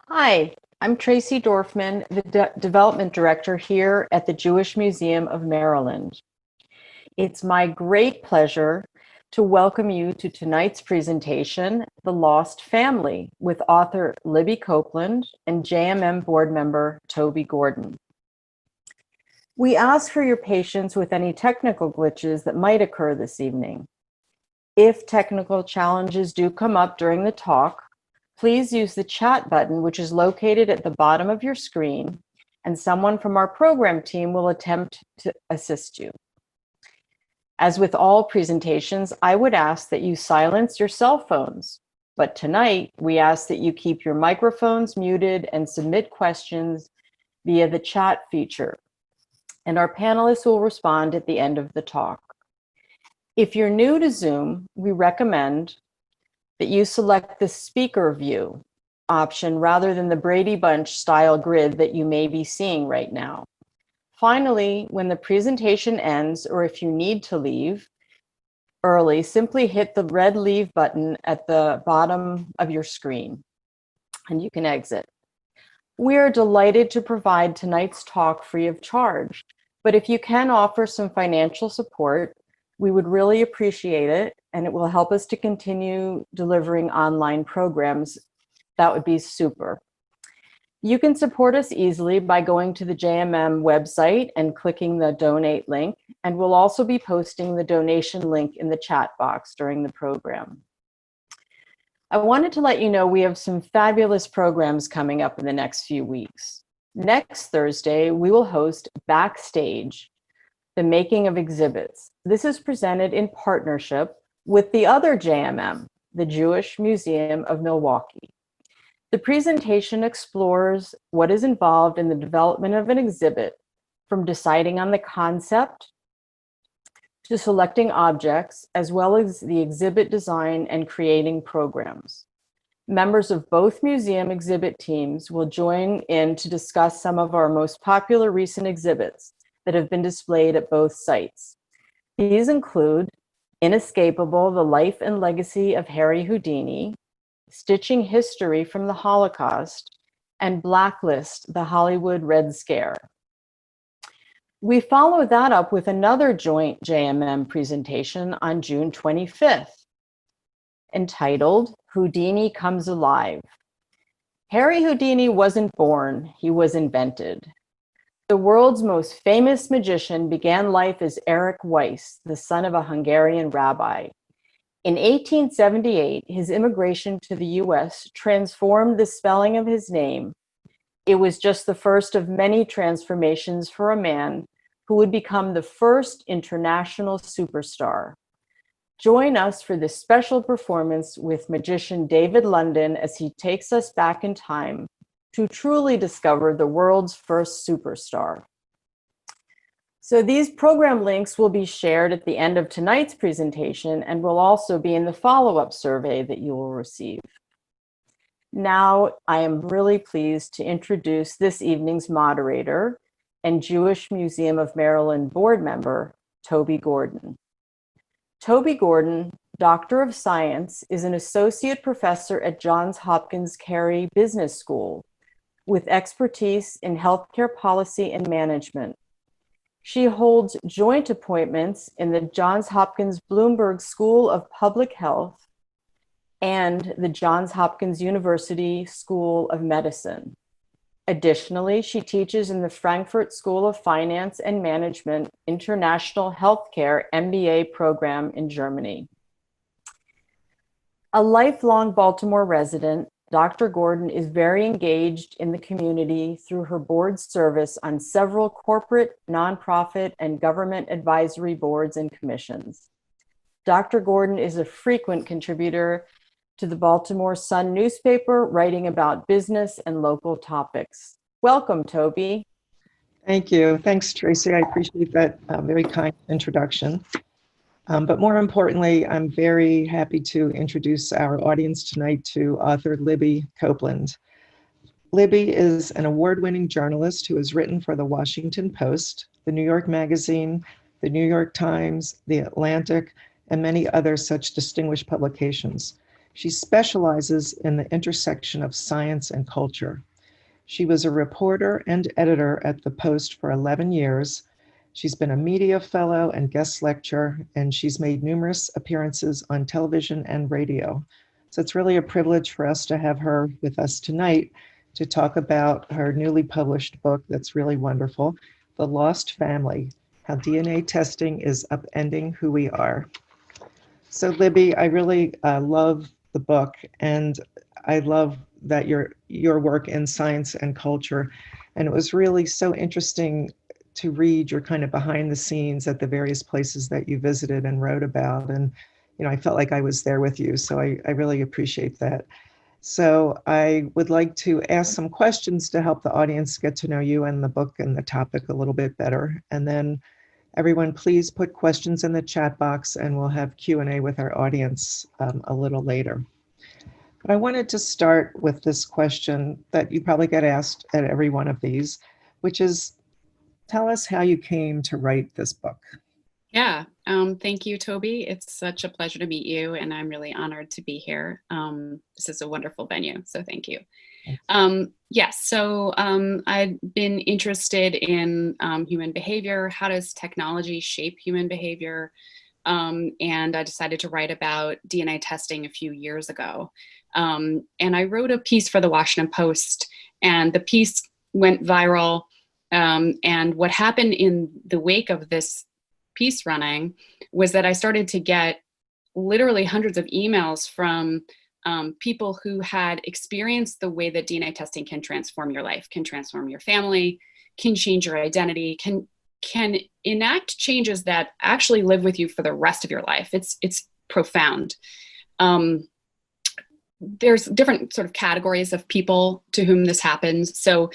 Hi, I'm Tracy Dorfman, the Development Director here at the Jewish Museum of Maryland. It's my great pleasure to welcome you to tonight's presentation, The Lost Family, with author Libby Copeland and JMM board member Toby Gordon. We ask for your patience with any technical glitches that might occur this evening. If technical challenges do come up during the talk, please use the chat button, which is located at the bottom of your screen, and someone from our program team will attempt to assist you. As with all presentations, I would ask that you silence your cell phones, but tonight we ask that you keep your microphones muted and submit questions via the chat feature, and our panelists will respond at the end of the talk. If you're new to Zoom, we recommend that you select the speaker view option rather than the Brady Bunch style grid that you may be seeing right now. Finally, when the presentation ends, or if you need to leave early, simply hit the red leave button at the bottom of your screen and you can exit. We are delighted to provide tonight's talk free of charge, but if you can offer some financial support, we would really appreciate it, and it will help us to continue delivering online programs. That would be super. You can support us easily by going to the JMM website and clicking the donate link, and we'll also be posting the donation link in the chat box during the program. I wanted to let you know we have some fabulous programs coming up in the next few weeks. Next Thursday, we will host Backstage, the Making of Exhibits. This is presented in partnership with the other JMM, the Jewish Museum of Milwaukee. The presentation explores what is involved in the development of an exhibit, from deciding on the concept to selecting objects, as well as the exhibit design and creating programs. Members of both museum exhibit teams will join in to discuss some of our most popular recent exhibits that have been displayed at both sites. These include Inescapable: The Life and Legacy of Harry Houdini, Stitching History from the Holocaust, and Blacklist: The Hollywood Red Scare. We follow that up with another joint JMM presentation on June 25th, entitled Houdini Comes Alive. Harry Houdini wasn't born, he was invented. The world's most famous magician began life as Eric Weiss, the son of a Hungarian rabbi. In 1878, his immigration to the US transformed the spelling of his name. It was just the first of many transformations for a man who would become the first international superstar. Join us for this special performance with magician David London as he takes us back in time to truly discover the world's first superstar. So these program links will be shared at the end of tonight's presentation and will also be in the follow-up survey that you will receive. Now, I am really pleased to introduce this evening's moderator and Jewish Museum of Maryland board member, Toby Gordon. Toby Gordon, Doctor of Science, is an associate professor at Johns Hopkins Carey Business School with expertise in healthcare policy and management. She holds joint appointments in the Johns Hopkins Bloomberg School of Public Health and the Johns Hopkins University School of Medicine. Additionally, she teaches in the Frankfurt School of Finance and Management International Healthcare MBA program in Germany. A lifelong Baltimore resident, Dr. Gordon is very engaged in the community through her board service on several corporate, nonprofit, and government advisory boards and commissions. Dr. Gordon is a frequent contributor to the Baltimore Sun newspaper, writing about business and local topics. Welcome, Toby. Thank you. Thanks, Tracy. I appreciate that very kind introduction. But more importantly, I'm very happy to introduce our audience tonight to author Libby Copeland. Libby is an award-winning journalist who has written for the Washington Post, the New York Magazine, the New York Times, the Atlantic, and many other such distinguished publications. She specializes in the intersection of science and culture. She was a reporter and editor at The Post for 11 years. She's been a media fellow and guest lecturer, and she's made numerous appearances on television and radio. So it's really a privilege for us to have her with us tonight to talk about her newly published book that's really wonderful, The Lost Family: How DNA Testing is Upending Who We Are. So Libby, I really love the book, and I love that your work in science and culture. And it was really so interesting to read your kind of behind the scenes at the various places that you visited and wrote about. And, I felt like I was there with you. So I really appreciate that. So I would like to ask some questions to help the audience get to know you and the book and the topic a little bit better. And then everyone, please put questions in the chat box and we'll have Q&A with our audience a little later. But I wanted to start with this question that you probably get asked at every one of these, which is, tell us how you came to write this book. Yeah, thank you, Toby. It's such a pleasure to meet you, and I'm really honored to be here. This is a wonderful venue, so thank you. Yes, so I've been interested in human behavior. How does technology shape human behavior? And I decided to write about DNA testing a few years ago. And I wrote a piece for the Washington Post, and the piece went viral. And what happened in the wake of this piece running was that I started to get literally hundreds of emails from people who had experienced the way that DNA testing can transform your life, can transform your family, can change your identity, can enact changes that actually live with you for the rest of your life. It's profound. There's different sort of categories of people to whom this happens. So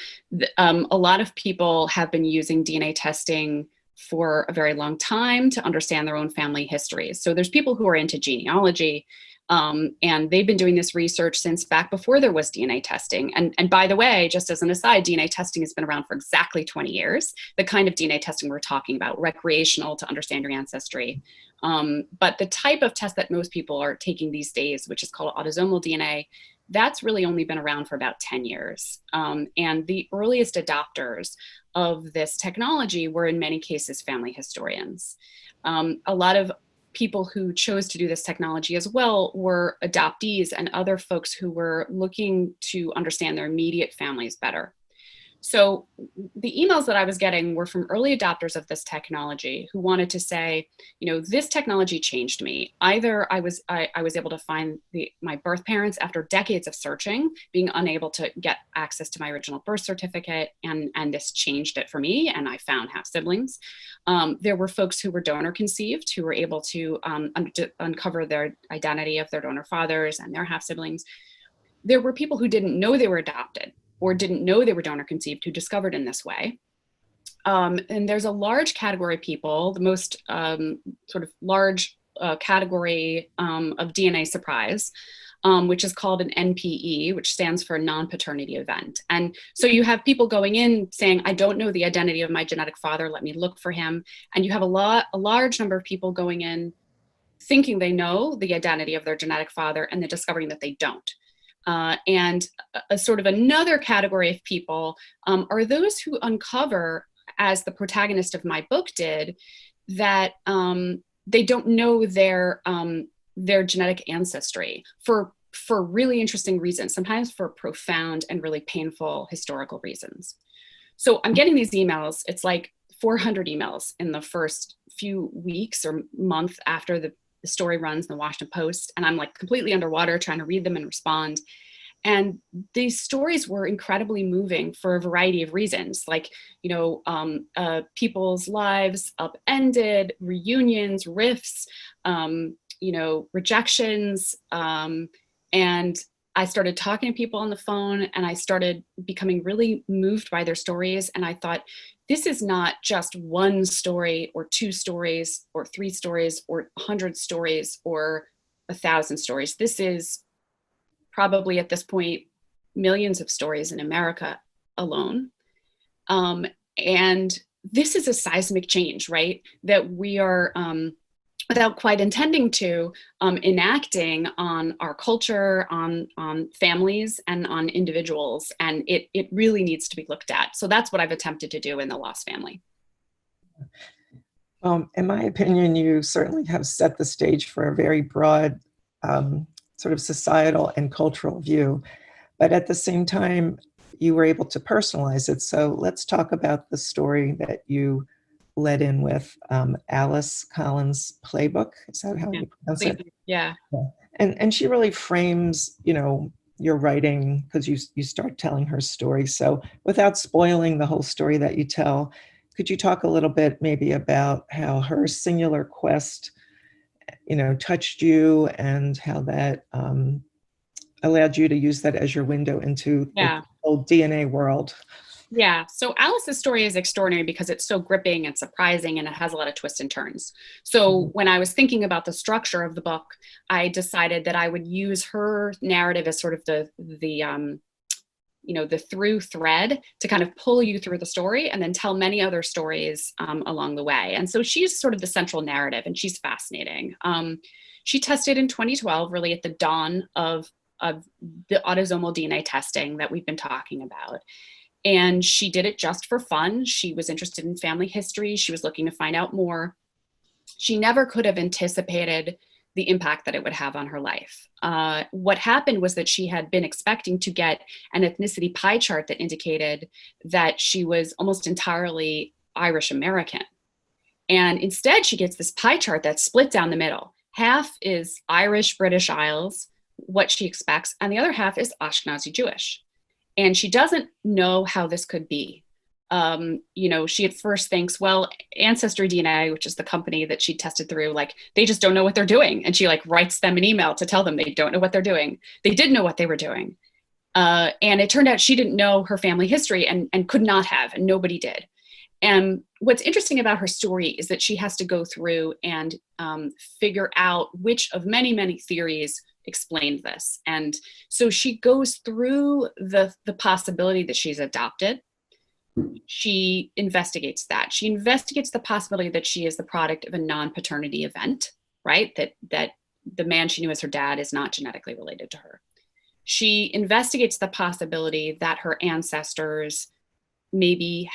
a lot of people have been using DNA testing for a very long time to understand their own family histories. So there's people who are into genealogy, and they've been doing this research since back before there was DNA testing. And by the way, just as an aside, DNA testing has been around for exactly 20 years, the kind of DNA testing we're talking about, recreational to understand your ancestry. But the type of test that most people are taking these days, which is called autosomal DNA, that's really only been around for about 10 years. And the earliest adopters of this technology were in many cases family historians. A lot of people who chose to do this technology as well were adoptees and other folks who were looking to understand their immediate families better. So the emails that I was getting were from early adopters of this technology who wanted to say, this technology changed me. Either I was able to find my birth parents after decades of searching, being unable to get access to my original birth certificate, and this changed it for me, and I found half siblings. There were folks who were donor conceived who were able to uncover their identity of their donor fathers and their half siblings. There were people who didn't know they were adopted or didn't know they were donor conceived who discovered in this way. And there's a large category of people, the most sort of large category of DNA surprise, which is called an NPE, which stands for non-paternity event. And so you have people going in saying, I don't know the identity of my genetic father, let me look for him. And you have a large number of people going in thinking they know the identity of their genetic father and then discovering that they don't. And a sort of another category of people are those who uncover, as the protagonist of my book did, that they don't know their genetic ancestry for really interesting reasons, sometimes for profound and really painful historical reasons. So I'm getting these emails. It's like 400 emails in the first few weeks or month after the story runs in the Washington Post, and I'm like completely underwater trying to read them and respond. And these stories were incredibly moving for a variety of reasons, like, people's lives upended, reunions, rifts, rejections. And I started talking to people on the phone, and I started becoming really moved by their stories. And I thought, this is not just one story or two stories or three stories or 100 stories or 1,000 stories. This is probably at this point millions of stories in America alone. And this is a seismic change, right? That we are without quite intending to, enacting on our culture, on families, and on individuals. And it really needs to be looked at. So that's what I've attempted to do in The Lost Family. In my opinion, you certainly have set the stage for a very broad sort of societal and cultural view. But at the same time, you were able to personalize it. So let's talk about the story that you led in with, Alice Collins Plebuch. Is that how you pronounce it? Yeah. And she really frames, your writing, because you start telling her story. So without spoiling the whole story that you tell, could you talk a little bit maybe about how her singular quest, touched you, and how that allowed you to use that as your window into the whole DNA world? Yeah. So Alice's story is extraordinary because it's so gripping and surprising, and it has a lot of twists and turns. So when I was thinking about the structure of the book, I decided that I would use her narrative as sort of the through thread to kind of pull you through the story, and then tell many other stories along the way. And so she's sort of the central narrative, and she's fascinating. She tested in 2012, really at the dawn of the autosomal DNA testing that we've been talking about. And she did it just for fun. She was interested in family history. She was looking to find out more. She never could have anticipated the impact that it would have on her life. What happened was that she had been expecting to get an ethnicity pie chart that indicated that she was almost entirely Irish American. And instead, she gets this pie chart that's split down the middle. Half is Irish, British Isles, what she expects, and the other half is Ashkenazi Jewish. And she doesn't know how this could be. She at first thinks, well, Ancestry DNA, which is the company that she tested through, they just don't know what they're doing. And she writes them an email to tell them they don't know what they're doing. They did know what they were doing. And it turned out she didn't know her family history and could not have, and nobody did. And what's interesting about her story is that she has to go through and figure out which of many, many theories explained this. And so she goes through the possibility that she's adopted. She investigates that. She investigates the possibility that she is the product of a non-paternity event, right? That the man she knew as her dad is not genetically related to her. She investigates the possibility that her ancestors maybe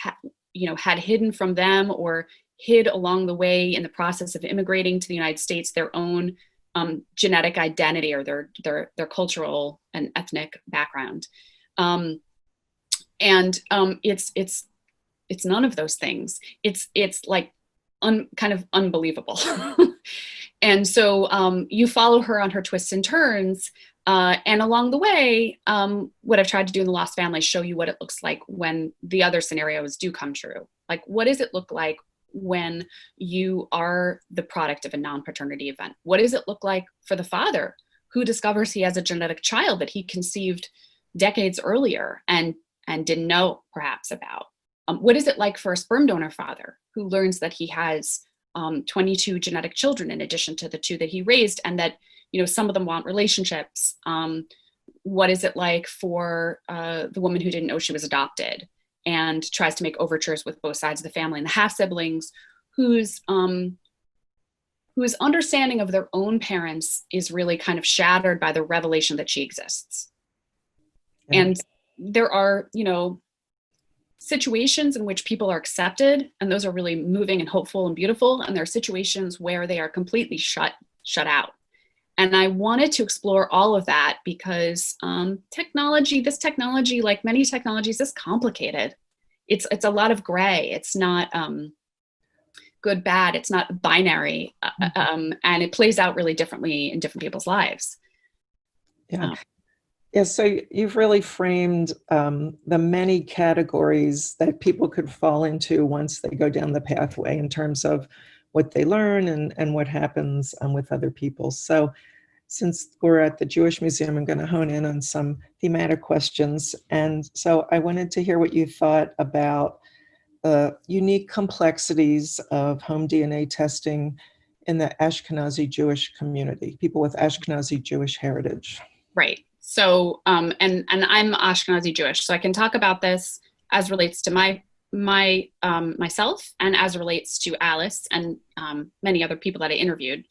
had hidden from them, or hid along the way in the process of immigrating to the United States, their own genetic identity, or their cultural and ethnic background. It's none of those things. It's kind of unbelievable. And so you follow her on her twists and turns. And along the way, what I've tried to do in The Lost Family is show you what it looks like when the other scenarios do come true. What does it look like when you are the product of a non-paternity event? What does it look like for the father who discovers he has a genetic child that he conceived decades earlier and didn't know perhaps about? What is it like for a sperm donor father who learns that he has 22 genetic children in addition to the 2 that he raised, and that some of them want relationships? What is it like for the woman who didn't know she was adopted and tries to make overtures with both sides of the family, and the half siblings whose understanding of their own parents is really kind of shattered by the revelation that she exists? Yeah. And there are, situations in which people are accepted, and those are really moving and hopeful and beautiful. And there are situations where they are completely shut out. And I wanted to explore all of that because this technology, like many technologies, is complicated. It's a lot of gray. It's not good, bad. It's not binary. And it plays out really differently in different people's lives. Yeah. Yeah, so you've really framed the many categories that people could fall into once they go down the pathway in terms of what they learn and what happens with other people. So since we're at the Jewish Museum, I'm going to hone in on some thematic questions. And so I wanted to hear what you thought about the unique complexities of home DNA testing in the Ashkenazi Jewish community, people with Ashkenazi Jewish heritage. Right. So, and I'm Ashkenazi Jewish, so I can talk about this as relates to my myself, and as it relates to Alice and many other people that I interviewed.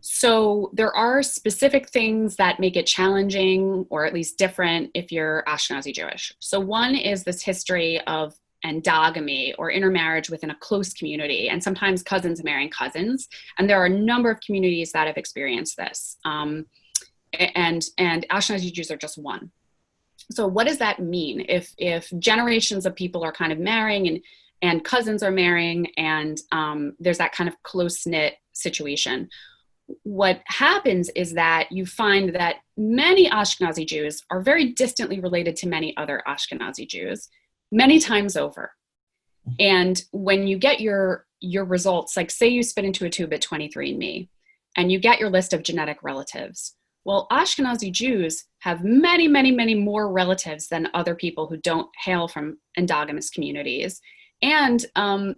So there are specific things that make it challenging, or at least different, if you're Ashkenazi Jewish. So one is this history of endogamy or intermarriage within a close community, and sometimes cousins marrying cousins. And there are a number of communities that have experienced this. And Ashkenazi Jews are just one. So what does that mean if generations of people are kind of marrying and cousins are marrying, and there's that kind of close-knit situation? What happens is that you find that many Ashkenazi Jews are very distantly related to many other Ashkenazi Jews, many times over. And when you get your results, like say you spit into a tube at 23andMe, and you get your list of genetic relatives. Well, Ashkenazi Jews have many, many, many more relatives than other people who don't hail from endogamous communities. And part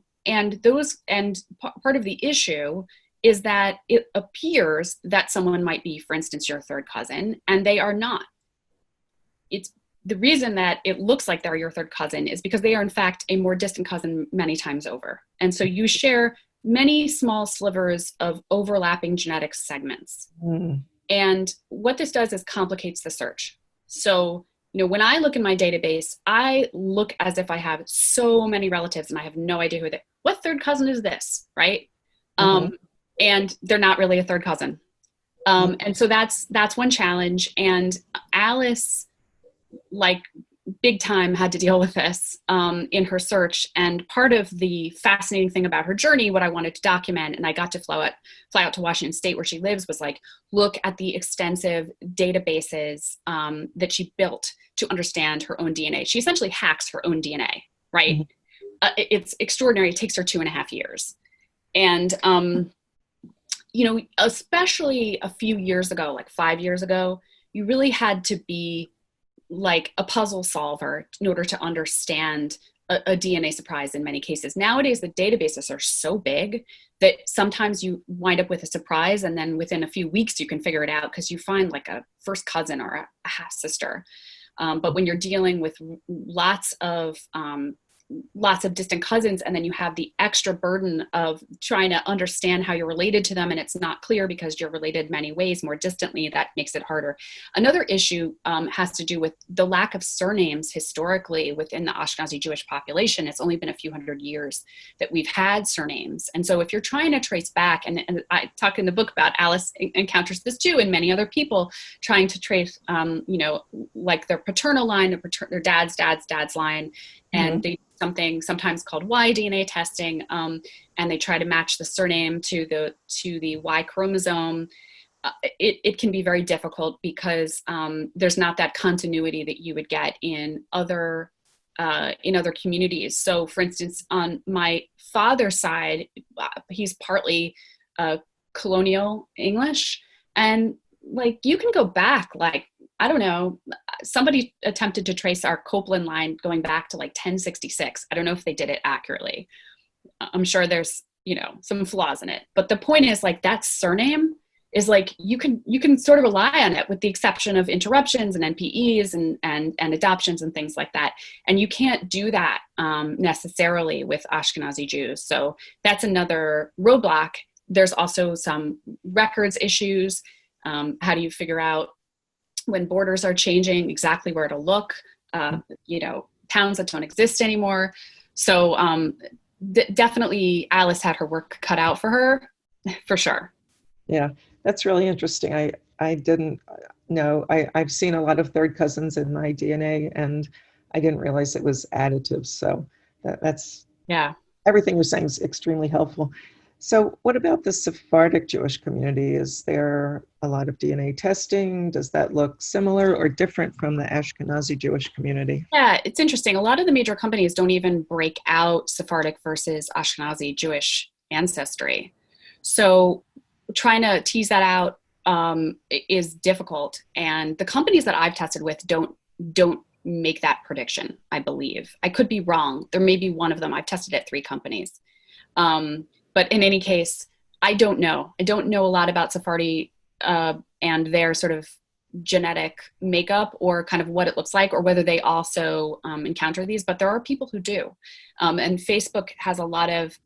of the issue is that it appears that someone might be, for instance, your third cousin, and they are not. It's the reason that it looks like they're your third cousin is because they are in fact a more distant cousin many times over. And so you share many small slivers of overlapping genetic segments. Mm. And what this does is complicates the search. So, when I look in my database, I look as if I have so many relatives and I have no idea what third cousin is this, right? Mm-hmm. And they're not really a third cousin. And so that's one challenge. And Alice, like big time, had to deal with this in her search. And part of the fascinating thing about her journey, what I wanted to document, and I got to fly out to Washington State where she lives, was like, look at the extensive databases that she built to understand her own DNA. She essentially hacks her own DNA, right? Mm-hmm. It's extraordinary. It takes her 2.5 years. And, especially a few years ago, like 5 years ago, you really had to be like a puzzle solver in order to understand a DNA surprise in many cases. Nowadays, the databases are so big that sometimes you wind up with a surprise, and then within a few weeks, you can figure it out because you find like a first cousin or a half sister. But when you're dealing with lots of distant cousins, and then you have the extra burden of trying to understand how you're related to them, and it's not clear because you're related many ways more distantly, that makes it harder. Another issue has to do with the lack of surnames historically within the Ashkenazi Jewish population. It's only been a few hundred years that we've had surnames. And so if you're trying to trace back, and I talk in the book about Alice encounters this too, and many other people trying to trace, like their paternal line, their dad's line, and they something sometimes called Y DNA testing, and they try to match the surname to the Y chromosome. It can be very difficult because there's not that continuity that you would get in other communities. So, for instance, on my father's side, he's partly colonial English, and like you can go back, like, I don't know, somebody attempted to trace our Copeland line going back to like 1066. I don't know if they did it accurately. I'm sure there's, some flaws in it. But the point is, like, that surname is like, you can sort of rely on it with the exception of interruptions and NPEs and adoptions and things like that. And you can't do that necessarily with Ashkenazi Jews. So that's another roadblock. There's also some records issues. How do you figure out when borders are changing exactly where to look, towns that don't exist anymore. So definitely Alice had her work cut out for her, for sure. Yeah, that's really interesting. I didn't know. I've seen a lot of third cousins in my DNA, and I didn't realize it was additive. So that's everything you're saying is extremely helpful. So what about the Sephardic Jewish community? Is there a lot of DNA testing? Does that look similar or different from the Ashkenazi Jewish community? Yeah, it's interesting. A lot of the major companies don't even break out Sephardic versus Ashkenazi Jewish ancestry. So trying to tease that out is difficult. And the companies that I've tested with don't make that prediction, I believe. I could be wrong. There may be one of them. I've tested at 3 companies. But in any case, I don't know. I don't know a lot about Sephardi and their sort of genetic makeup or kind of what it looks like, or whether they also encounter these, but there are people who do. And Facebook has a lot of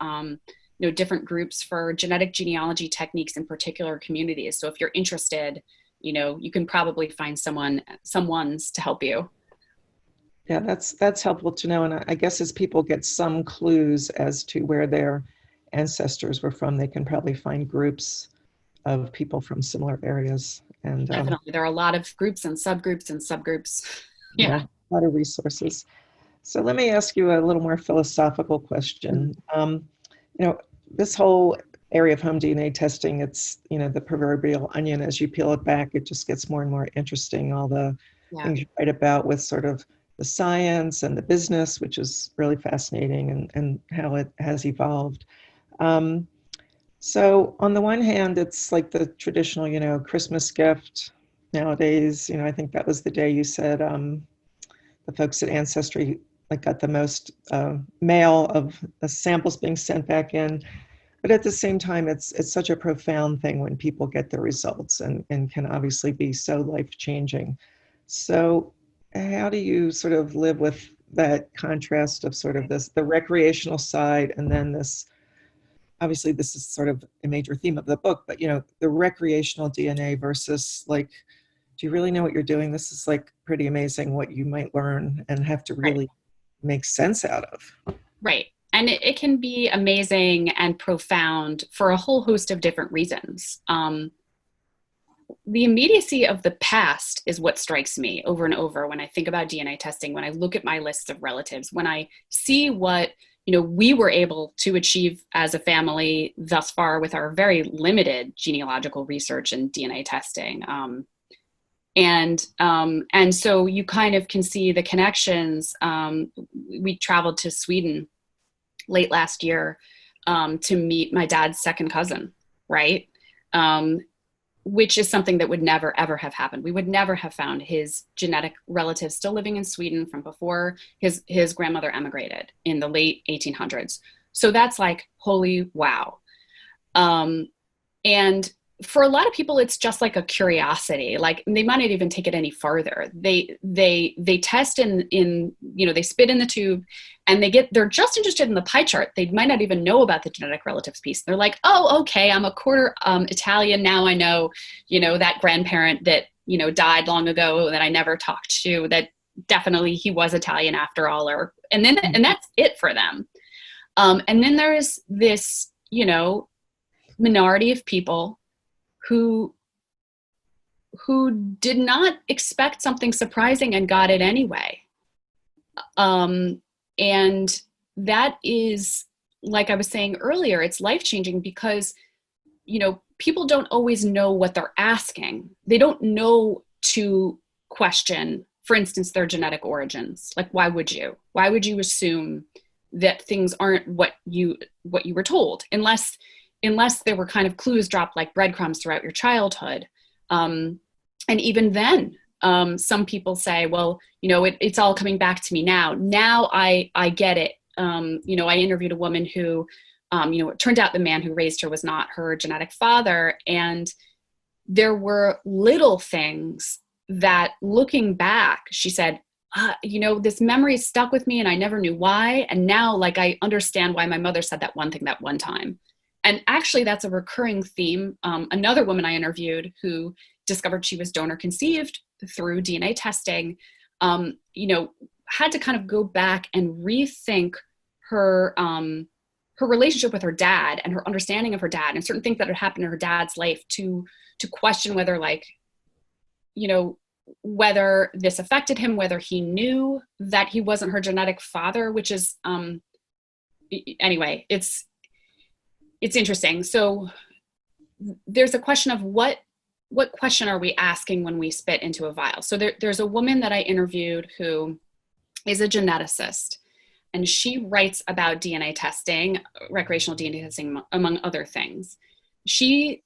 different groups for genetic genealogy techniques in particular communities. So if you're interested, you can probably find someone's to help you. Yeah, that's helpful to know. And I guess as people get some clues as to where their ancestors were from, they can probably find groups of people from similar areas. And Definitely, there are a lot of groups and subgroups. Yeah. A lot of resources. So let me ask you a little more philosophical question. This whole area of home DNA testing, it's, the proverbial onion. As you peel it back, it just gets more and more interesting. All the things you write about with sort of the science and the business, which is really fascinating, and how it has evolved. So on the one hand, it's like the traditional, Christmas gift nowadays. I think that was the day you said the folks at Ancestry got the most mail of the samples being sent back in. But at the same time, it's such a profound thing when people get the results and can obviously be so life-changing. So how do you sort of live with that contrast of sort of the recreational side, and then this, obviously this is sort of a major theme of the book, but the recreational DNA versus do you really know what you're doing? This is pretty amazing what you might learn and have to really make sense out of. Right. And it can be amazing and profound for a whole host of different reasons. The immediacy of the past is what strikes me over and over when I think about DNA testing, when I look at my lists of relatives, when I see what we were able to achieve as a family thus far with our very limited genealogical research and DNA testing. And so you kind of can see the connections. We traveled to Sweden late last year to meet my dad's second cousin, right? Which is something that would never, ever have happened. We would never have found his genetic relatives still living in Sweden from before his grandmother emigrated in the late 1800s. So that's holy wow. And for a lot of people, it's just a curiosity. They might not even take it any farther. They test in they spit in the tube, and they're just interested in the pie chart. They might not even know about the genetic relatives piece. They're like, oh, okay, I'm a quarter Italian. Now I know, that grandparent that, died long ago that I never talked to, that definitely he was Italian after all, and that's it for them. And then there is this, minority of people who did not expect something surprising and got it anyway. And that is, like I was saying earlier, it's life-changing because, people don't always know what they're asking. They don't know to question, for instance, their genetic origins. Why would you? Why would you assume that things aren't what you were told, unless there were kind of clues dropped like breadcrumbs throughout your childhood. And even then, some people say, well, it's all coming back to me now. Now I get it. I interviewed a woman who, it turned out the man who raised her was not her genetic father. And there were little things that, looking back, she said, this memory stuck with me and I never knew why. And now I understand why my mother said that one thing that one time. And actually, that's a recurring theme. Another woman I interviewed who discovered she was donor conceived through DNA testing, had to kind of go back and rethink her relationship with her dad and her understanding of her dad and certain things that had happened in her dad's life to question whether whether this affected him, whether he knew that he wasn't her genetic father, which is, anyway, it's interesting. So there's a question of what question are we asking when we spit into a vial? So there's a woman that I interviewed who is a geneticist, and she writes about DNA testing, recreational DNA testing, among other things. She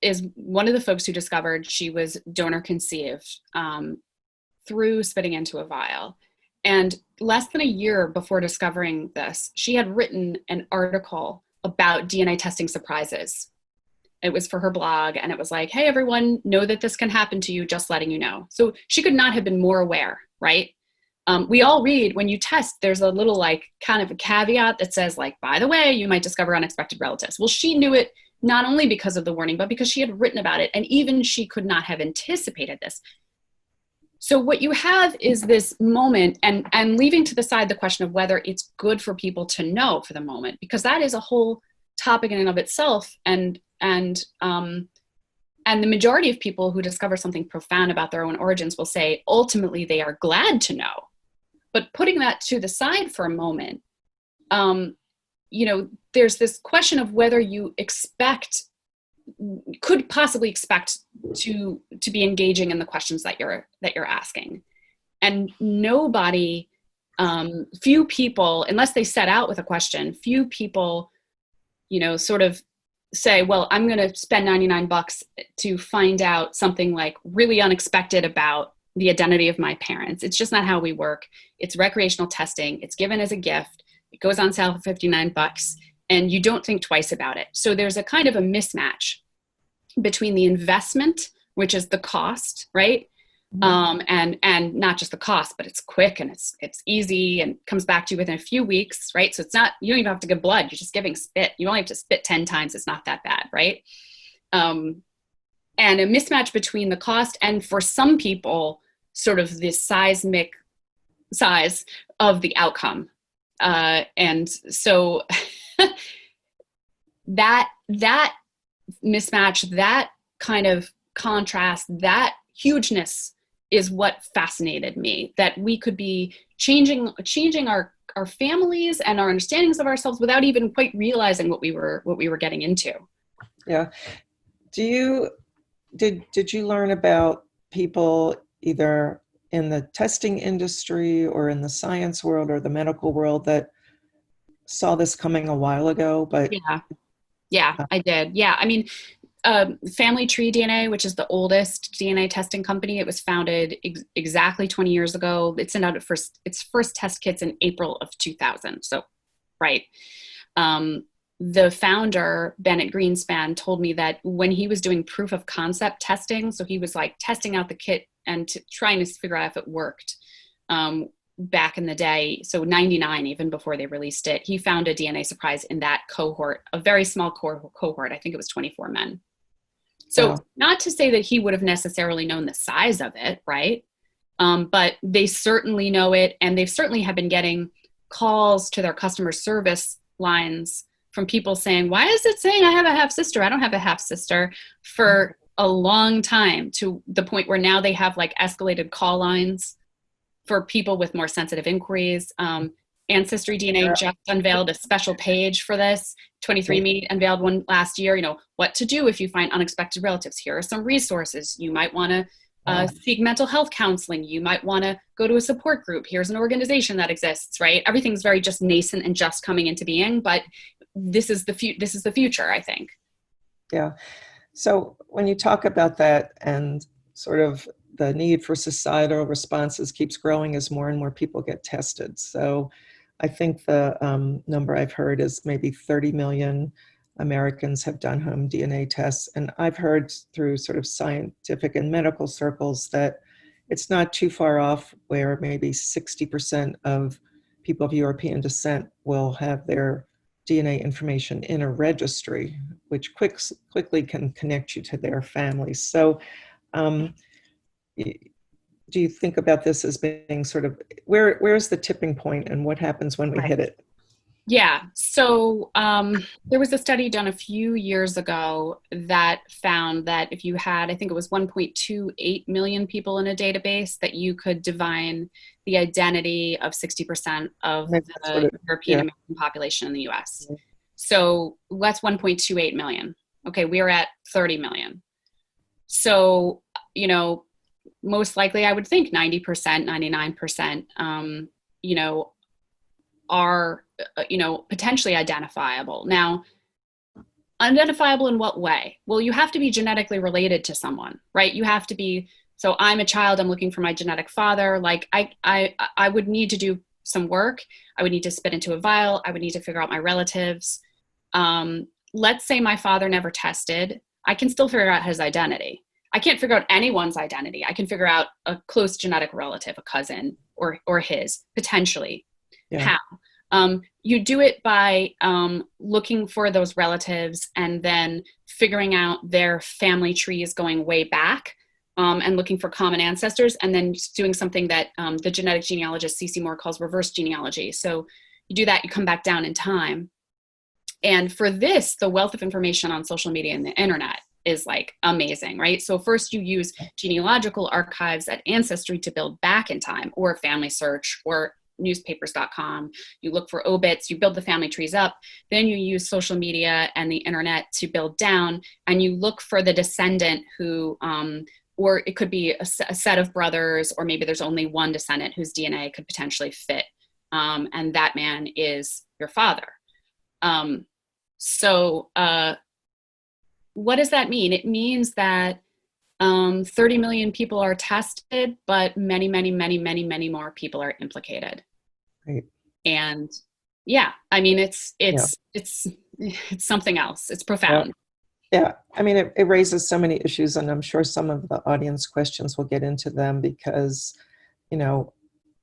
is one of the folks who discovered she was donor conceived through spitting into a vial. And less than a year before discovering this, she had written an article about DNA testing surprises. It was for her blog, and it was like, hey, everyone, know that this can happen to you, just letting you know. So she could not have been more aware, right? We all read, when you test, there's a little like kind of a caveat that says like, by the way, you might discover unexpected relatives. Well, she knew it not only because of the warning, but because she had written about it. And even she could not have anticipated this. So what you have is this moment, and leaving to the side the question of whether it's good for people to know for the moment, because that is a whole topic in and of itself. And the majority of people who discover something profound about their own origins will say, ultimately, they are glad to know. But putting that to the side for a moment, there's this question of whether you could possibly expect to be engaging in the questions that you're asking. And nobody, few people, unless they set out with a question, few people, sort of say, well, I'm going to spend $99 to find out something like really unexpected about the identity of my parents. It's just not how we work. It's recreational testing. It's given as a gift. It goes on sale for $59, and you don't think twice about it. So there's a kind of a mismatch between the investment, which is the cost, right? And not just the cost, but it's quick and it's easy and comes back to you within a few weeks, right? So it's not, you don't even have to give blood. You're just giving spit. You only have to spit 10 times. It's not that bad, right? And a mismatch between the cost and, for some people, sort of the seismic size of the outcome. And so that mismatch, that kind of contrast, that hugeness is what fascinated me, that we could be changing our families and our understandings of ourselves without even quite realizing what we were getting into. Yeah. Did you learn about people either in the testing industry or in the science world or the medical world that saw this coming a while ago? But yeah, I did. Yeah, I mean, Family Tree DNA, which is the oldest DNA testing company, it was founded exactly 20 years ago. It sent out its first test kits in April of 2000. So, right. The founder, Bennett Greenspan, told me that when he was doing proof of concept testing, so he was like testing out the kit and trying to figure out if it worked, back in the day, so 99, even before they released it, he found a DNA surprise in that cohort, a very small cohort. I think it was 24 men. So Wow. Not to say that he would have necessarily known the size of it, right? But they certainly know it, and they certainly have been getting calls to their customer service lines from people saying, why is it saying I have a half sister? I don't have a half sister, for a long time, to the point where now they have like escalated call lines for people with more sensitive inquiries. Ancestry DNA just unveiled a special page for this. 23andMe unveiled one last year, what to do if you find unexpected relatives. Here are some resources. You might want to seek mental health counseling. You might want to go to a support group. Here's an organization that exists, right? Everything's very just nascent and just coming into being, but this is the future, I think. Yeah. So when you talk about that and sort of the need for societal responses keeps growing as more and more people get tested. So I think the number I've heard is maybe 30 million Americans have done home DNA tests. And I've heard through sort of scientific and medical circles that it's not too far off where maybe 60% of people of European descent will have their DNA information in a registry, which quickly can connect you to their families. So do you think about this as being sort of, where's the tipping point and what happens when we hit it? Yeah. So there was a study done a few years ago that found that if you had, I think it was 1.28 million people in a database, that you could divine the identity of 60% of the European American population in the US. So that's 1.28 million. Okay, we're at 30 million. So, most likely I would think 90%, 99%, are, potentially identifiable. Now, identifiable in what way? Well, you have to be genetically related to someone, right? You have to be, so I'm a child, I'm looking for my genetic father. Like I would need to do some work. I would need to spit into a vial. I would need to figure out my relatives. Let's say my father never tested. I can still figure out his identity. I can't figure out anyone's identity. I can figure out a close genetic relative, a cousin, or his, potentially. Yeah. How? You do it by looking for those relatives and then figuring out their family trees going way back, and looking for common ancestors, and then doing something that the genetic genealogist C.C. Moore calls reverse genealogy. So you do that, you come back down in time. And for this, the wealth of information on social media and the internet is like amazing, right? So first you use genealogical archives at Ancestry to build back in time, or Family Search, or newspapers.com. You look for obits, you build the family trees up, then you use social media and the internet to build down, and you look for the descendant who, or it could be a set of brothers, or maybe there's only one descendant whose DNA could potentially fit, and that man is your father. So what does that mean? It means that 30 million people are tested, but many, many, many, many, many more people are implicated. Right. And yeah, I mean, it's something else. It's profound. Yeah, I mean, it raises so many issues, and I'm sure some of the audience questions will get into them because, you know,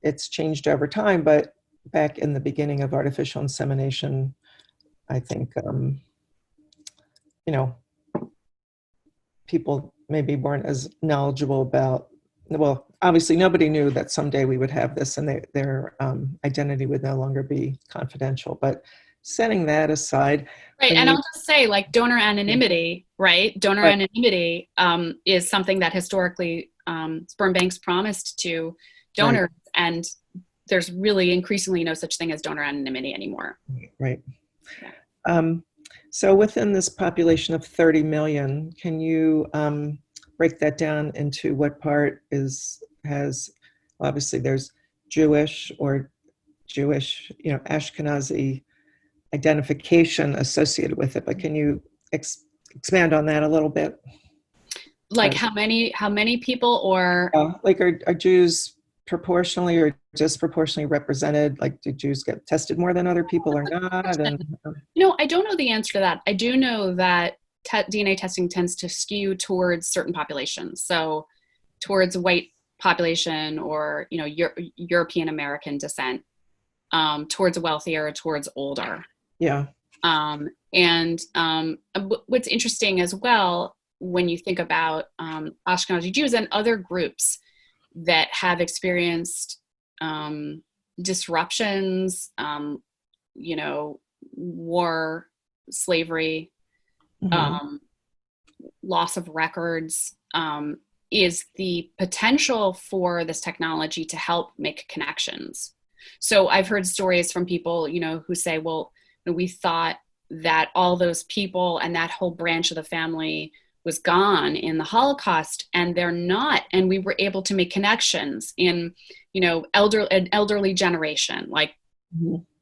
it's changed over time. But back in the beginning of artificial insemination, I think, you know, people maybe weren't as knowledgeable about, well, obviously nobody knew that someday we would have this and their identity would no longer be confidential. But setting that aside. Right, and I'll just say, like, donor anonymity, right? Donor anonymity is something that historically sperm banks promised to donors, right. And there's really increasingly no such thing as donor anonymity anymore. Right. Yeah. So within this population of 30 million, can you break that down into what part has, obviously there's Jewish or Jewish, you know, Ashkenazi identification associated with it, but can you expand on that a little bit? Like how many people, or like are Jews proportionally or disproportionately represented? Like, do Jews get tested more than other people or not? And you know, I don't know the answer to that. I do know that DNA testing tends to skew towards certain populations, so towards white population, or, you know, European American descent, towards wealthier, towards older. Yeah. What's interesting as well, when you think about Ashkenazi Jews and other groups that have experienced disruptions, you know, war, slavery, loss of records, is the potential for this technology to help make connections. So I've heard stories from people, you know, who say, well, we thought that all those people and that whole branch of the family was gone in the Holocaust, and they're not. And we were able to make connections in, you know, an elderly generation, like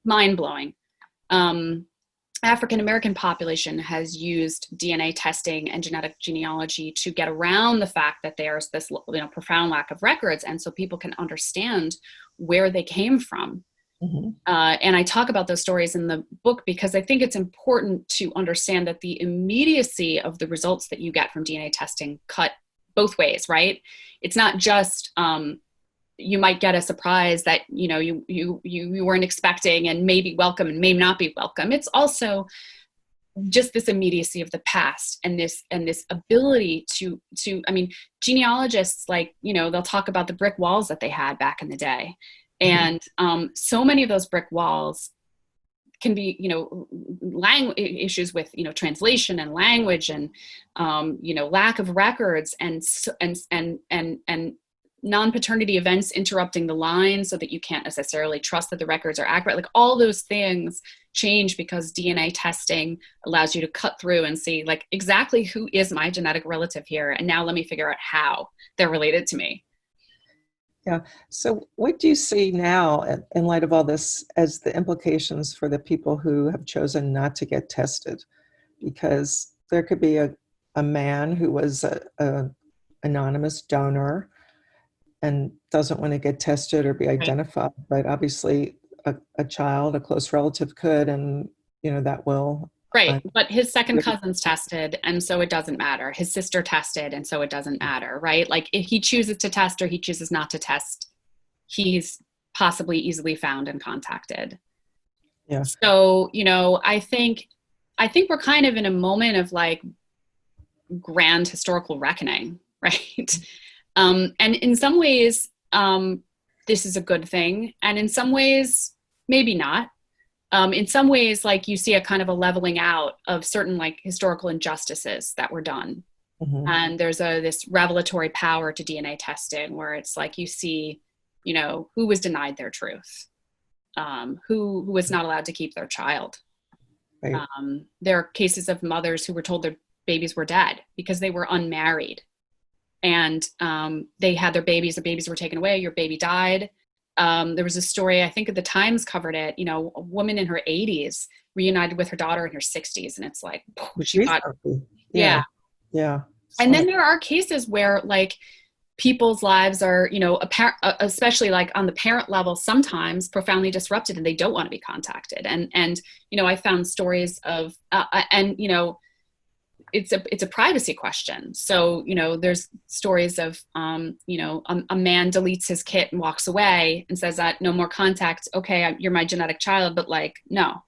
mind-blowing. African-American population has used DNA testing and genetic genealogy to get around the fact that there's this, you know, profound lack of records. And so people can understand where they came from. And I talk about those stories in the book because I think it's important to understand that the immediacy of the results that you get from DNA testing cut both ways, right? It's not just, you might get a surprise that, you know, you weren't expecting and may be welcome and may not be welcome. It's also just this immediacy of the past and this ability to, I mean, genealogists, like, you know, they'll talk about the brick walls that they had back in the day. And so many of those brick walls can be, you know, issues with, you know, translation and language and, you know, lack of records and non-paternity events interrupting the line so that you can't necessarily trust that the records are accurate. Like, all those things change because DNA testing allows you to cut through and see, like, exactly who is my genetic relative here. And now let me figure out how they're related to me. Yeah. So what do you see now in light of all this as the implications for the people who have chosen not to get tested? Because there could be a man who was a anonymous donor and doesn't want to get tested or be identified, but obviously a child, a close relative could, and, you know, that will Right. But his second cousin's tested, and so it doesn't matter. His sister tested, and so it doesn't matter, right? Like if he chooses to test or he chooses not to test, he's possibly easily found and contacted. Yeah. So, I think we're kind of in a moment of like grand historical reckoning, right? And in some ways, this is a good thing. And in some ways, maybe not. In some ways, like you see a kind of a leveling out of certain like historical injustices that were done. Mm-hmm. And there's this revelatory power to DNA testing where it's like you see, who was denied their truth, who was not allowed to keep their child. Right. There are cases of mothers who were told their babies were dead because they were unmarried. And they had their babies were taken away, your baby died. There was a story, I think the Times covered it, a woman in her 80s reunited with her daughter in her 60s. And it's like, she got, yeah. And then there are cases where like people's lives are, especially like on the parent level, sometimes profoundly disrupted and they don't want to be contacted. And I found stories of, it's a privacy question. So, there's stories of, a man deletes his kit and walks away and says that no more contact. Okay, you're my genetic child, but like, no.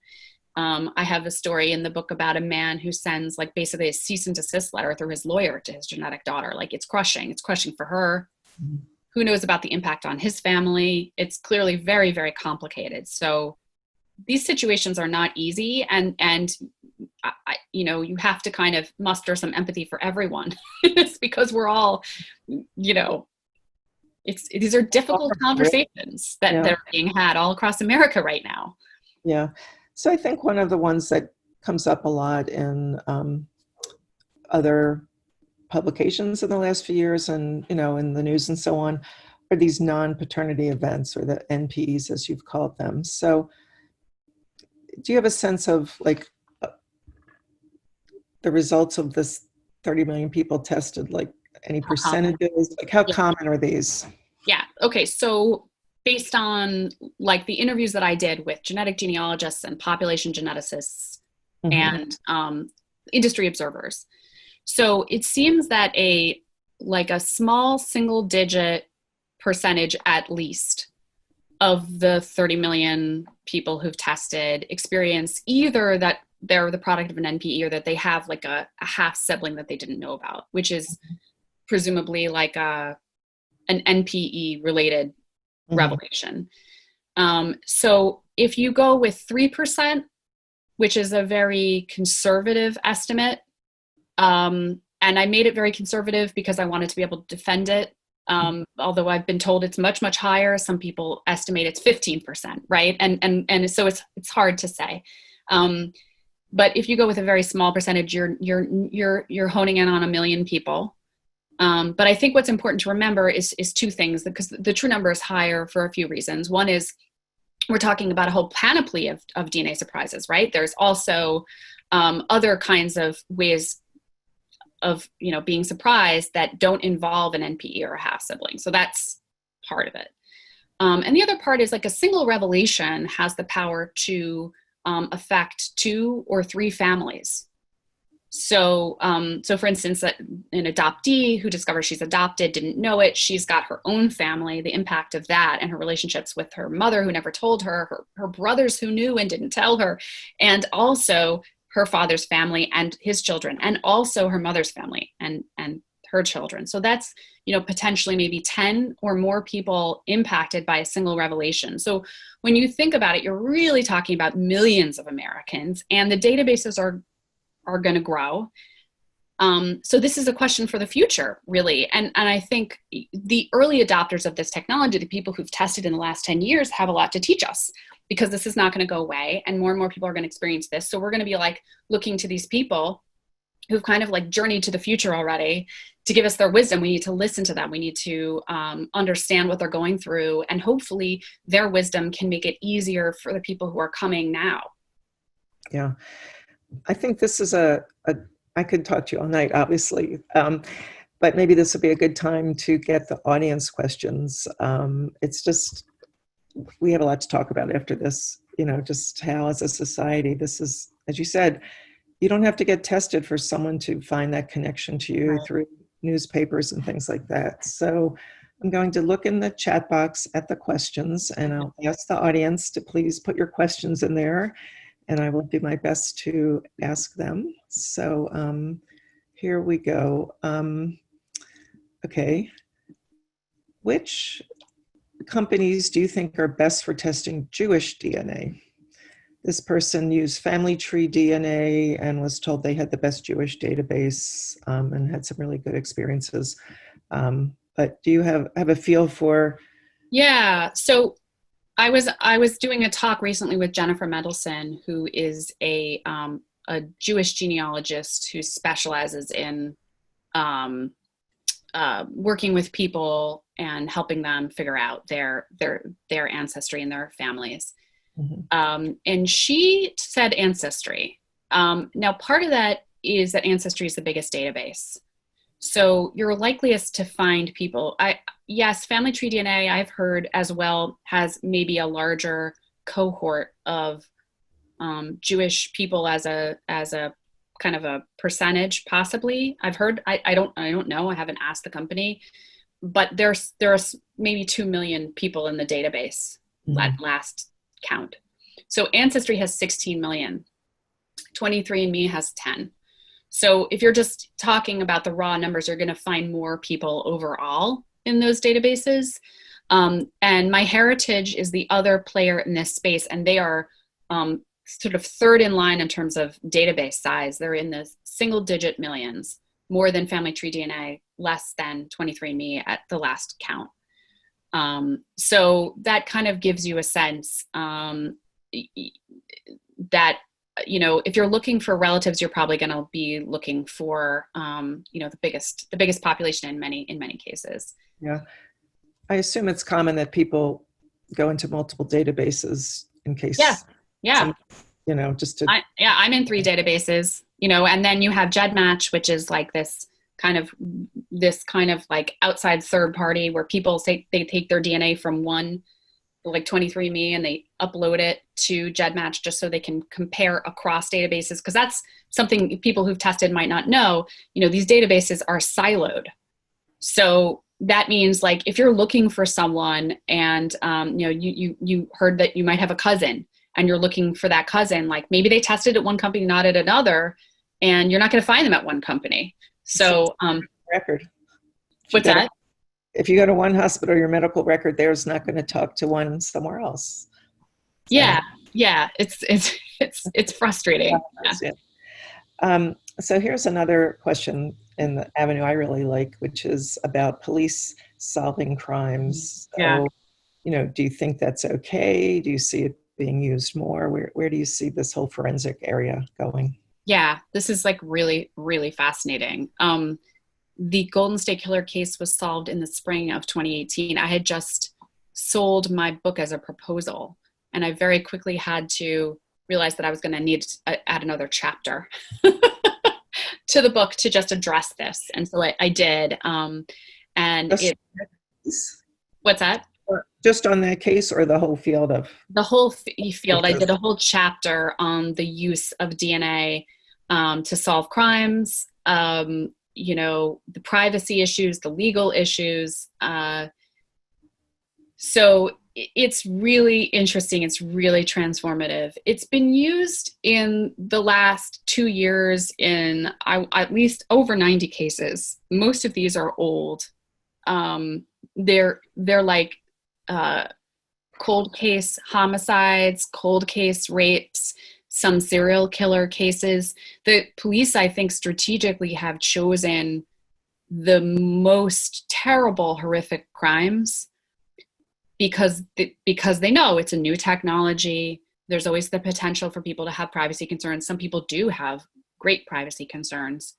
I have a story in the book about a man who sends like basically a cease and desist letter through his lawyer to his genetic daughter. Like it's crushing for her. Mm-hmm. Who knows about the impact on his family? It's clearly very, very complicated. So these situations are not easy. And you have to kind of muster some empathy for everyone. It's because we're all, these are difficult conversations that are being had all across America right now. Yeah. So I think one of the ones that comes up a lot in other publications in the last few years and, in the news and so on, are these non-paternity events, or the NPEs as you've called them. So do you have a sense of like the results of this 30 million people tested, like any percentages, like how common are these? Yeah. Okay. So based on like the interviews that I did with genetic genealogists and population geneticists and industry observers. So it seems that a small single digit percentage at least of the 30 million people who've tested experience either that they're the product of an NPE or that they have like a half sibling that they didn't know about, which is presumably like an NPE related revelation. So if you go with 3%, which is a very conservative estimate, and I made it very conservative because I wanted to be able to defend it. Although I've been told it's much, much higher. Some people estimate it's 15%, right? And so it's hard to say. But if you go with a very small percentage, you're honing in on 1 million people. But I think what's important to remember is two things, because the true number is higher for a few reasons. One is we're talking about a whole panoply of DNA surprises, right? There's also other kinds of ways of being surprised that don't involve an NPE or a half sibling. So that's part of it. And the other part is like a single revelation has the power to affect 2 or 3 families. So for instance, an adoptee who discovers she's adopted, didn't know it, she's got her own family, the impact of that and her relationships with her mother who never told her, her brothers who knew and didn't tell her, and also her father's family and his children, and also her mother's family and her children. So that's, potentially maybe 10 or more people impacted by a single revelation. So when you think about it, you're really talking about millions of Americans, and the databases are going to grow. So this is a question for the future, really. And I think the early adopters of this technology, the people who've tested in the last 10 years, have a lot to teach us, because this is not going to go away and more people are going to experience this. So we're going to be like looking to these people who've kind of like journeyed to the future already to give us their wisdom. We need to listen to them. We need to understand what they're going through, and hopefully their wisdom can make it easier for the people who are coming now. Yeah. I think this is I could talk to you all night, obviously, but maybe this would be a good time to get the audience questions. It's just, we have a lot to talk about after this, just how as a society, this is, as you said, you don't have to get tested for someone to find that connection to you Right. through newspapers and things like that. So I'm going to look in the chat box at the questions, and I'll ask the audience to please put your questions in there, and I will do my best to ask them. So here we go. Okay. Which companies do you think are best for testing Jewish DNA? This person used family tree DNA and was told they had the best Jewish database, and had some really good experiences. But do you have a feel for? Yeah. So I was doing a talk recently with Jennifer Mendelson, who is a Jewish genealogist who specializes in working with people and helping them figure out their ancestry and their families. Mhm. And she said ancestry. Now, part of that is that ancestry is the biggest database. So you're likeliest to find people. Yes, family tree DNA, I've heard as well, has maybe a larger cohort of Jewish people as a kind of a percentage, possibly. I've heard. I don't know. I haven't asked the company, but there's maybe 2 million people in the database at last count. So Ancestry has 16 million. 23andMe has 10. So if you're just talking about the raw numbers, you're going to find more people overall in those databases. And MyHeritage is the other player in this space, and they are sort of third in line in terms of database size. They're in the single-digit millions, more than Family Tree DNA, less than 23andMe at the last count. So that kind of gives you a sense that, you know, if you're looking for relatives, you're probably going to be looking for, you know, the biggest population in many cases. Yeah, I assume it's common that people go into multiple databases in case. Yeah. You know, just to. I'm in 3 databases, you know, and then you have GEDmatch, which is like this kind of like outside third party where people say they take their DNA from one, like 23andMe, and they upload it to GEDmatch just so they can compare across databases. Because that's something people who've tested might not know. You know, these databases are siloed. So that means, like, if you're looking for someone and, you know, you heard that you might have a cousin and you're looking for that cousin, like maybe they tested at one company, not at another, and you're not going to find them at one company. So, record. What's that? If you go to one hospital, your medical record there is not going to talk to one somewhere else. So. Yeah, it's frustrating. Yeah. So here's another question in the avenue I really like, which is about police solving crimes. So, you know, do you think that's okay? Do you see it being used more? Where do you see this whole forensic area going? Yeah, this is like really, really fascinating. The Golden State Killer case was solved in the spring of 2018. I had just sold my book as a proposal, and I very quickly had to realize that I was going to need to add another chapter to the book to just address this. And so I did. What's that? Just on that case, or the whole field of? The whole field. I did a whole chapter on the use of DNA to solve crimes, you know, the privacy issues, the legal issues. So it's really interesting. It's really transformative. It's been used in the last 2 years in at least over 90 cases. Most of these are old. They're like cold case homicides, cold case rapes, some serial killer cases. The police, I think, strategically have chosen the most terrible, horrific crimes because they know it's a new technology. There's always the potential for people to have privacy concerns. Some people do have great privacy concerns.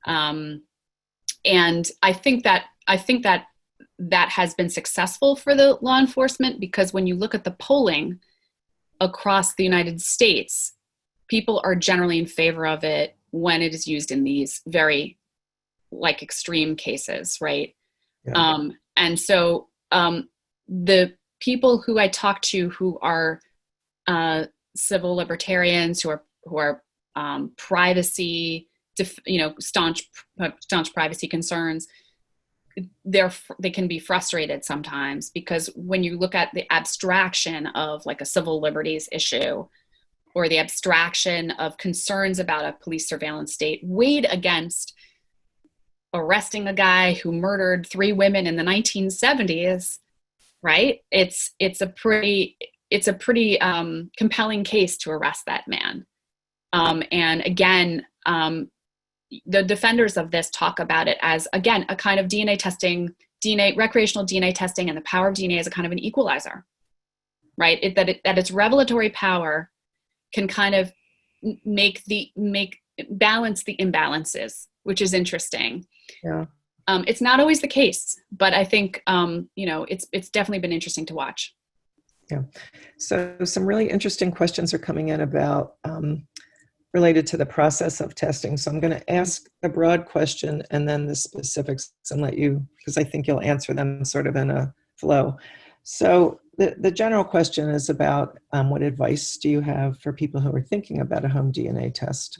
And I think that has been successful for the law enforcement, because when you look at the polling across the United States, people are generally in favor of it when it is used in these very like extreme cases, right? Yeah. And so the people who I talk to who are civil libertarians, who are privacy, staunch privacy concerns, they can be frustrated sometimes, because when you look at the abstraction of like a civil liberties issue, or the abstraction of concerns about a police surveillance state weighed against arresting a guy who murdered 3 women in the 1970s, right? It's a pretty compelling case to arrest that man. And again, the defenders of this talk about it as, again, a kind of recreational DNA testing, and the power of DNA as a kind of an equalizer, right? That its revelatory power can kind of balance the imbalances, which is interesting. Yeah. It's not always the case, but I think, it's definitely been interesting to watch. Yeah. So some really interesting questions are coming in about related to the process of testing. So I'm going to ask a broad question and then the specifics, and let you, because I think you'll answer them sort of in a flow. So the general question is about what advice do you have for people who are thinking about a home DNA test?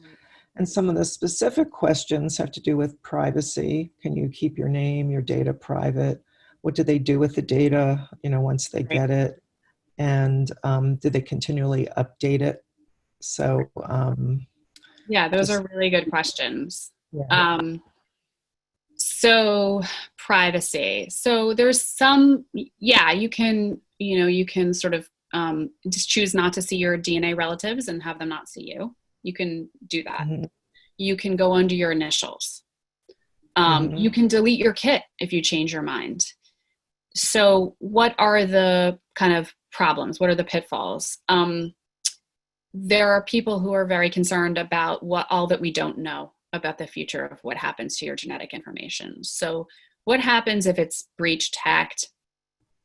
And some of the specific questions have to do with privacy. Can you keep your name, your data private? What do they do with the data, once they get it? And do they continually update it? So, yeah, those are really good questions. Yeah. So privacy. So there's some, you can sort of just choose not to see your DNA relatives and have them not see you. You can do that. Mm-hmm. You can go under your initials. You can delete your kit if you change your mind. So what are the kind of problems? What are the pitfalls? There are people who are very concerned about all that we don't know about the future of what happens to your genetic information. So what happens if it's breached, hacked?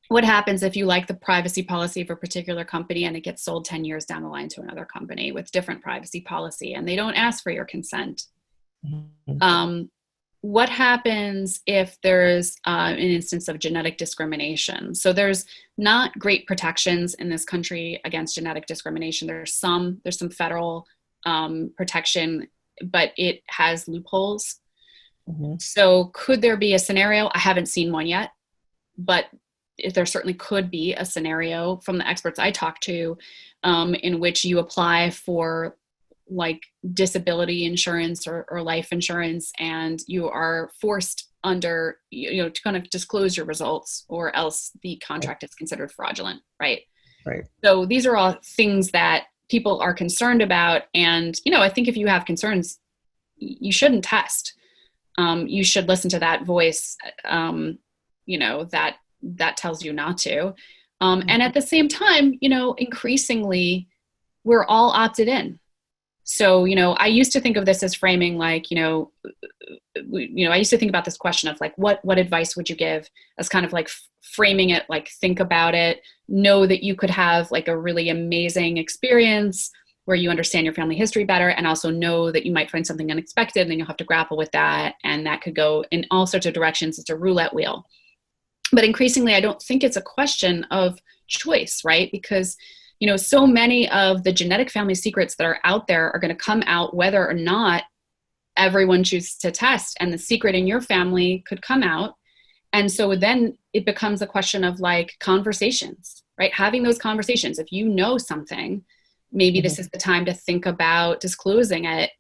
What happens if you like the privacy policy of a particular company and it gets sold 10 years down the line to another company with different privacy policy and they don't ask for your consent? Mm-hmm. What happens if there's an instance of genetic discrimination? So there's not great protections in this country against genetic discrimination. There's some federal protection, but it has loopholes. Mm-hmm. So could there be a scenario? I haven't seen one yet, but there certainly could be a scenario from the experts I talked to in which you apply for like disability insurance or life insurance, and you are forced under, to kind of disclose your results, or else the contract is considered fraudulent, right? Right. So these are all things that people are concerned about. And, I think if you have concerns, you shouldn't test. You should listen to that voice, that tells you not to. And at the same time, increasingly, we're all opted in. So, I used to think of this as framing like, I used to think about this question of like, what advice would you give, as kind of like framing it, like, think about it, know that you could have like a really amazing experience where you understand your family history better, and also know that you might find something unexpected and then you'll have to grapple with that. And that could go in all sorts of directions. It's a roulette wheel. But increasingly, I don't think it's a question of choice, right? Because so many of the genetic family secrets that are out there are going to come out whether or not everyone chooses to test, and the secret in your family could come out. And so then it becomes a question of like conversations, right? Having those conversations. If you know something, maybe this is the time to think about disclosing it.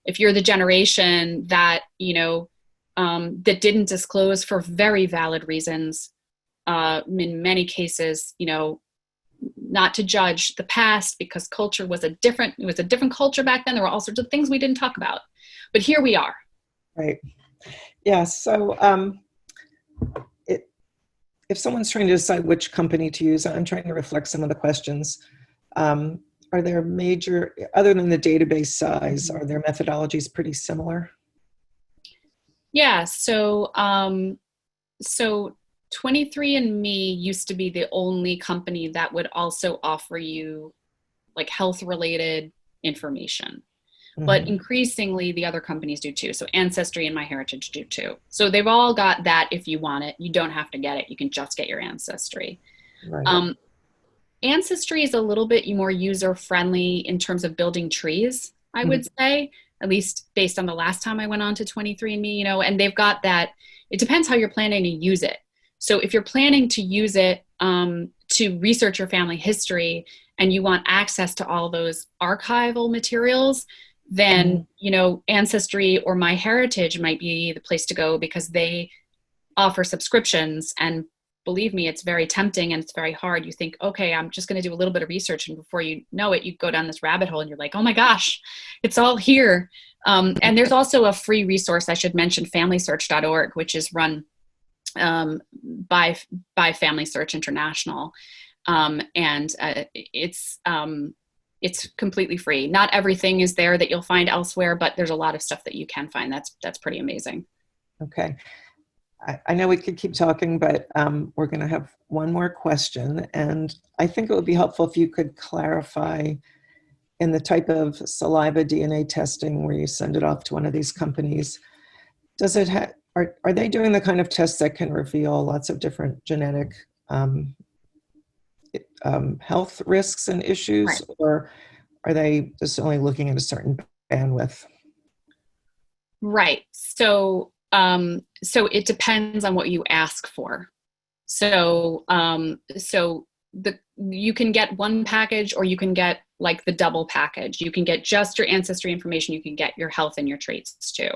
If you're the generation that, that didn't disclose for very valid reasons, in many cases, not to judge the past, because culture was a different culture back then. There were all sorts of things we didn't talk about, but here we are. Right. Yeah. So if someone's trying to decide which company to use, I'm trying to reflect some of the questions. Are there major, other than the database size, are their methodologies pretty similar? Yeah. So 23andMe used to be the only company that would also offer you like health related information. Mm-hmm. But increasingly the other companies do too. So Ancestry and MyHeritage do too. So they've all got that. If you want it, you don't have to get it. You can just get your Ancestry. Right. Ancestry is a little bit more user friendly in terms of building trees. I would say, at least based on the last time I went on to 23andMe, you know, and they've got that, it depends how you're planning to use it. So if you're planning to use it to research your family history and you want access to all those archival materials, then, you know, Ancestry or MyHeritage might be the place to go because they offer subscriptions. And believe me, it's very tempting and it's very hard. You think, okay, I'm just going to do a little bit of research. And before you know it, you go down this rabbit hole and you're like, oh my gosh, it's all here. And there's also a free resource I should mention, FamilySearch.org, which is run by Family Search International. And it's completely free. Not everything is there that you'll find elsewhere, but there's a lot of stuff that you can find. That's pretty amazing. Okay. I know we could keep talking, but we're going to have one more question. And I think it would be helpful if you could clarify in the type of saliva DNA testing where you send it off to one of these companies, does it have, are they doing the kind of tests that can reveal lots of different genetic health risks and issues, right, or are they just only looking at a certain bandwidth? Right. So it depends on what you ask for. So you can get one package, or you can get like the double package. You can get just your ancestry information. You can get your health and your traits too.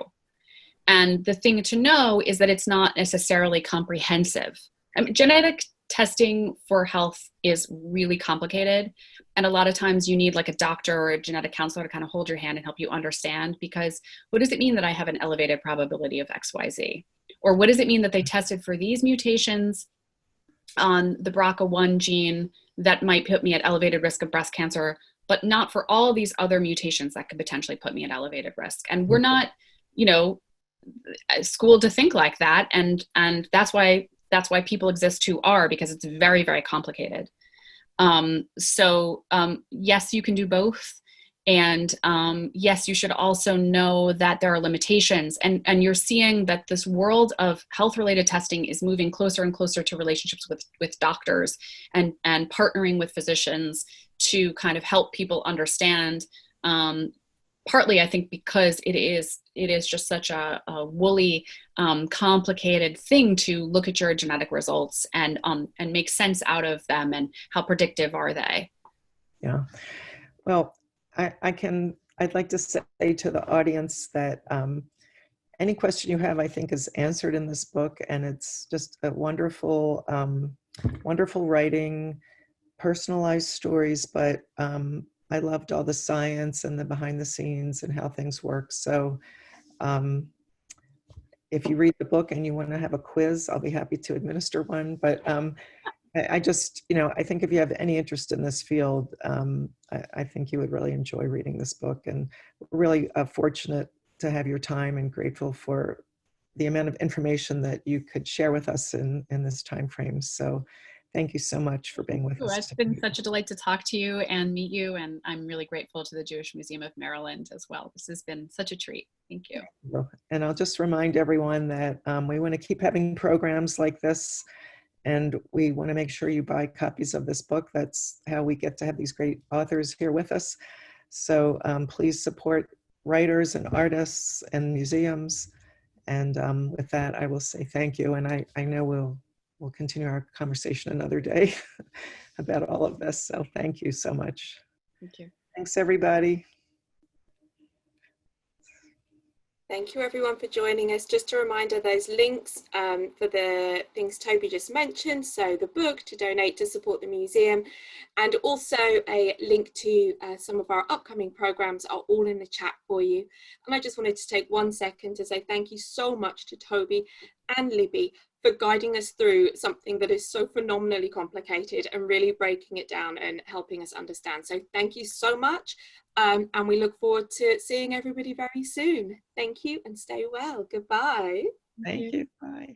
And the thing to know is that it's not necessarily comprehensive. I mean, genetic testing for health is really complicated. And a lot of times you need like a doctor or a genetic counselor to kind of hold your hand and help you understand, because what does it mean that I have an elevated probability of XYZ? Or what does it mean that they tested for these mutations on the BRCA1 gene that might put me at elevated risk of breast cancer, but not for all these other mutations that could potentially put me at elevated risk? And we're not, you know, schooled to think like that. And that's why people exist who are, because it's very, very complicated. Yes, you can do both. And yes, you should also know that there are limitations. And you're seeing that this world of health-related testing is moving closer and closer to relationships with doctors and partnering with physicians to kind of help people understand. Partly, I think, because it is just such a woolly, complicated thing to look at your genetic results and make sense out of them, and how predictive are they? Yeah. Well, I'd like to say to the audience that any question you have, I think, is answered in this book, and it's just a wonderful, wonderful writing, personalized stories, but I loved all the science and the behind the scenes and how things work. So if you read the book and you want to have a quiz, I'll be happy to administer one. But I just, you know, I think if you have any interest in this field, I think you would really enjoy reading this book. And we're really fortunate to have your time, and grateful for the amount of information that you could share with us in this time frame. So thank you so much for being with us. It's been such a delight to talk to you and meet you. And I'm really grateful to the Jewish Museum of Maryland as well. This has been such a treat. Thank you. And I'll just remind everyone that we want to keep having programs like this. And we want to make sure you buy copies of this book. That's how we get to have these great authors here with us. So please support writers and artists and museums. And with that, I will say thank you. And I know we'll continue our conversation another day about all of this. So thank you so much. Thank you. Thanks, everybody. Thank you everyone for joining us. Just a reminder, those links for the things Toby just mentioned, so the book to donate to support the museum, and also a link to some of our upcoming programs are all in the chat for you. And I just wanted to take 1 second to say thank you so much to Toby and Libby for guiding us through something that is so phenomenally complicated and really breaking it down and helping us understand. So thank you so much. And we look forward to seeing everybody very soon. Thank you and stay well. Goodbye. Thank you. Bye.